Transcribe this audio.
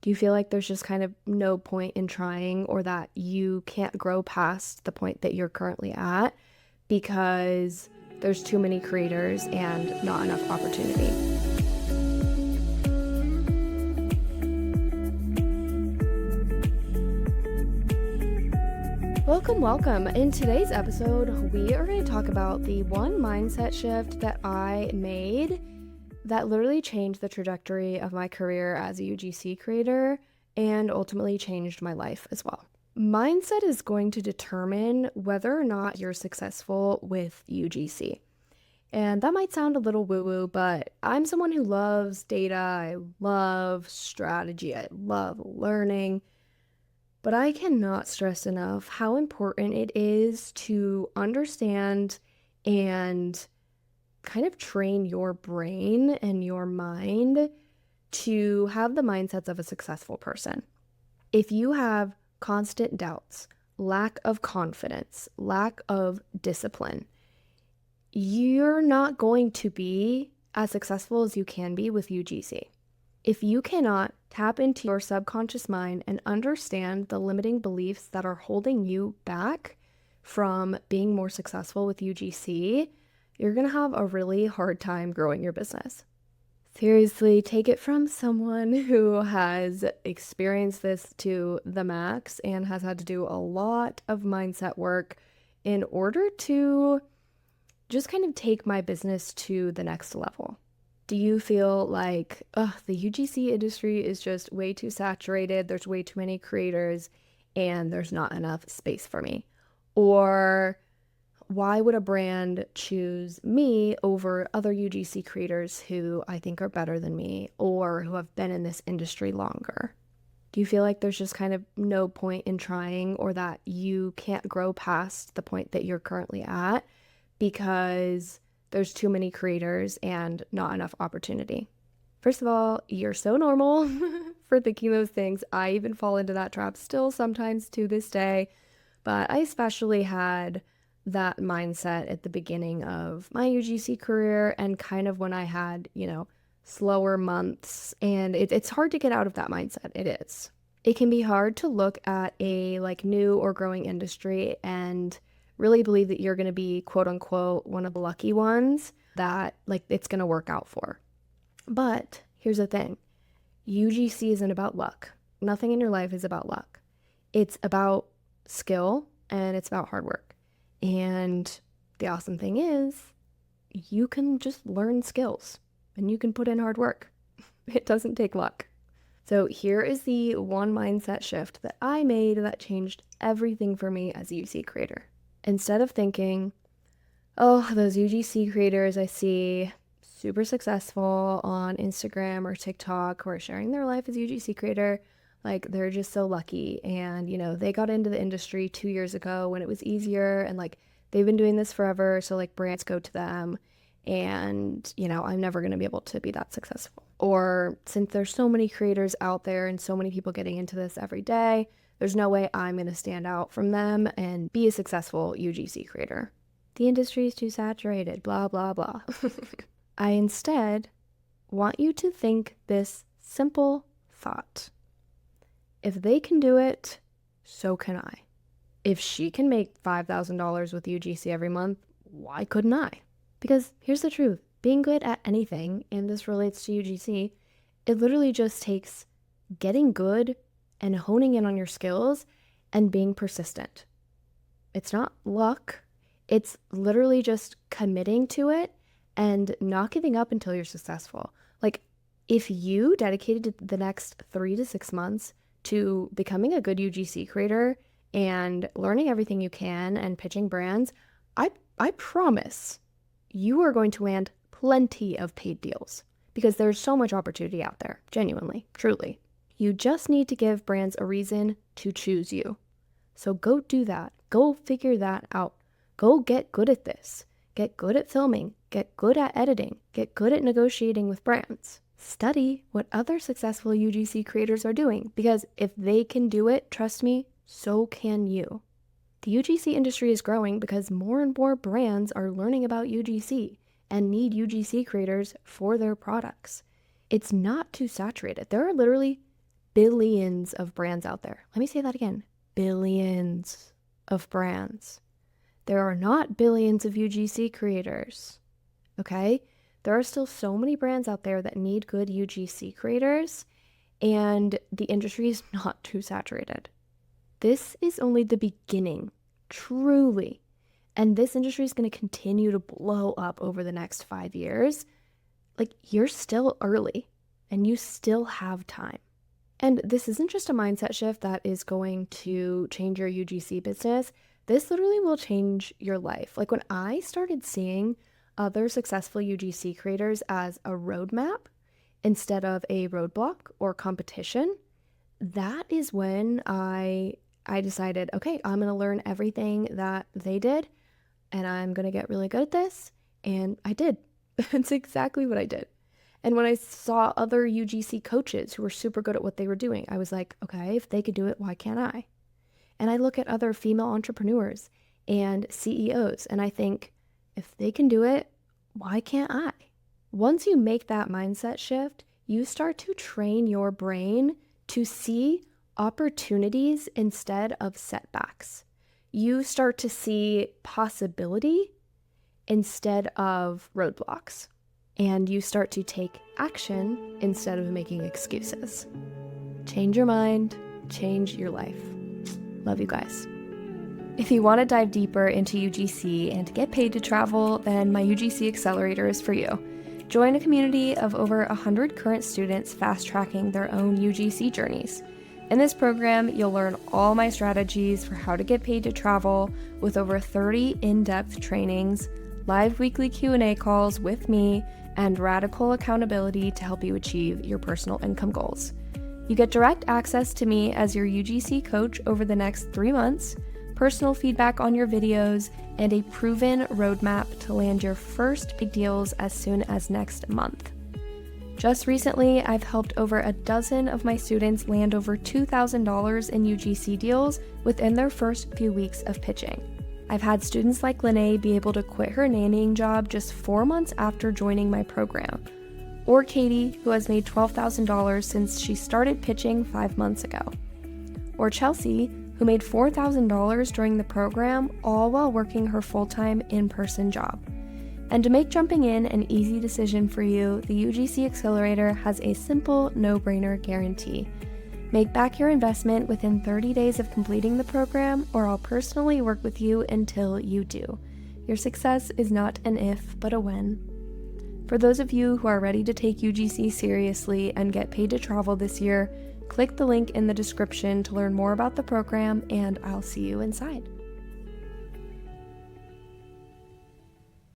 Do you feel like there's just kind of no point in trying, or that you can't grow past the point that you're currently at because there's too many creators and not enough opportunity? Welcome. In today's episode, we are going to talk about the one mindset shift that I made that literally changed the trajectory of my career as a UGC creator and ultimately changed my life as well. Mindset is going to determine whether or not you're successful with UGC. And that might sound a little woo-woo, but I'm someone who loves data, I love strategy, I love learning. But I cannot stress enough how important it is to understand and kind of train your brain and your mind to have the mindsets of a successful person. If you have constant doubts, lack of confidence, lack of discipline, you're not going to be as successful as you can be with UGC. If you cannot tap into your subconscious mind and understand the limiting beliefs that are holding you back from being more successful with UGC, you're going to have a really hard time growing your business. Seriously, take it from someone who has experienced this to the max and has had to do a lot of mindset work in order to just kind of take my business to the next level. Do you feel like, the UGC industry is just way too saturated, there's way too many creators, and there's not enough space for me? Or why would a brand choose me over other UGC creators who I think are better than me or who have been in this industry longer? Do you feel like there's just kind of no point in trying, or that you can't grow past the point that you're currently at because there's too many creators and not enough opportunity? First of all, you're so normal for thinking those things. I even fall into that trap still sometimes to this day, but I especially had that mindset at the beginning of my UGC career and kind of when I had, slower months, and it's hard to get out of that mindset. It is. It can be hard to look at a new or growing industry and really believe that you're going to be quote unquote one of the lucky ones that it's going to work out for. But here's the thing. UGC isn't about luck. Nothing in your life is about luck. It's about skill and it's about hard work. And the awesome thing is you can just learn skills and you can put in hard work. It doesn't take luck. So here is the one mindset shift that I made that changed everything for me as a UGC creator. Instead of thinking, oh, those UGC creators I see super successful on Instagram or TikTok who are sharing their life as a UGC creator, they're just so lucky. And, they got into the industry 2 years ago when it was easier and they've been doing this forever. So brands go to them and, I'm never going to be able to be that successful. Or since there's so many creators out there and so many people getting into this every day, there's no way I'm going to stand out from them and be a successful UGC creator. The industry is too saturated, blah, blah, blah. I instead want you to think this simple thought. If they can do it, so can I. If she can make $5,000 with UGC every month, why couldn't I? Because here's the truth. Being good at anything, and this relates to UGC, it literally just takes getting good and honing in on your skills and being persistent. It's not luck. It's literally just committing to it and not giving up until you're successful. If you dedicated the next 3 to 6 months to becoming a good UGC creator and learning everything you can and pitching brands, I promise you are going to land plenty of paid deals because there's so much opportunity out there, genuinely, truly. You just need to give brands a reason to choose you. So go do that. Go figure that out. Go get good at this. Get good at filming. Get good at editing. Get good at negotiating with brands. Study what other successful UGC creators are doing, because if they can do it, trust me, so can you. The UGC industry is growing because more and more brands are learning about UGC and need UGC creators for their products. It's not too saturated. There are literally billions of brands out there. Let me say that again. Billions of brands. There are not billions of UGC creators, okay? There are still so many brands out there that need good UGC creators, and the industry is not too saturated. This is only the beginning, truly. And this industry is going to continue to blow up over the next 5 years. Like, you're still early and you still have time. And this isn't just a mindset shift that is going to change your UGC business. This literally will change your life. Like, when I started seeing other successful UGC creators as a roadmap instead of a roadblock or competition, that is when I decided, okay, I'm going to learn everything that they did and I'm going to get really good at this. And I did. That's exactly what I did. And when I saw other UGC coaches who were super good at what they were doing, I was like, okay, if they could do it, why can't I? And I look at other female entrepreneurs and CEOs, and I think, if they can do it, why can't I? Once you make that mindset shift, you start to train your brain to see opportunities instead of setbacks. You start to see possibility instead of roadblocks. And you start to take action instead of making excuses. Change your mind, change your life. Love you guys. If you want to dive deeper into UGC and get paid to travel, then my UGC Accelerator is for you. Join a community of over 100 current students fast-tracking their own UGC journeys. In this program, you'll learn all my strategies for how to get paid to travel with over 30 in-depth trainings, live weekly Q&A calls with me, and radical accountability to help you achieve your personal income goals. You get direct access to me as your UGC coach over the next 3 months, personal feedback on your videos, and a proven roadmap to land your first big deals as soon as next month. Just recently, I've helped over a dozen of my students land over $2,000 in UGC deals within their first few weeks of pitching. I've had students like Lene be able to quit her nannying job just 4 months after joining my program, or Katie, who has made $12,000 since she started pitching 5 months ago, or Chelsea, who made $4,000 during the program, all while working her full-time in-person job. And to make jumping in an easy decision for you, the UGC Accelerator has a simple, no-brainer guarantee. Make back your investment within 30 days of completing the program, or I'll personally work with you until you do. Your success is not an if, but a when. For those of you who are ready to take UGC seriously and get paid to travel this year, click the link in the description to learn more about the program, and I'll see you inside.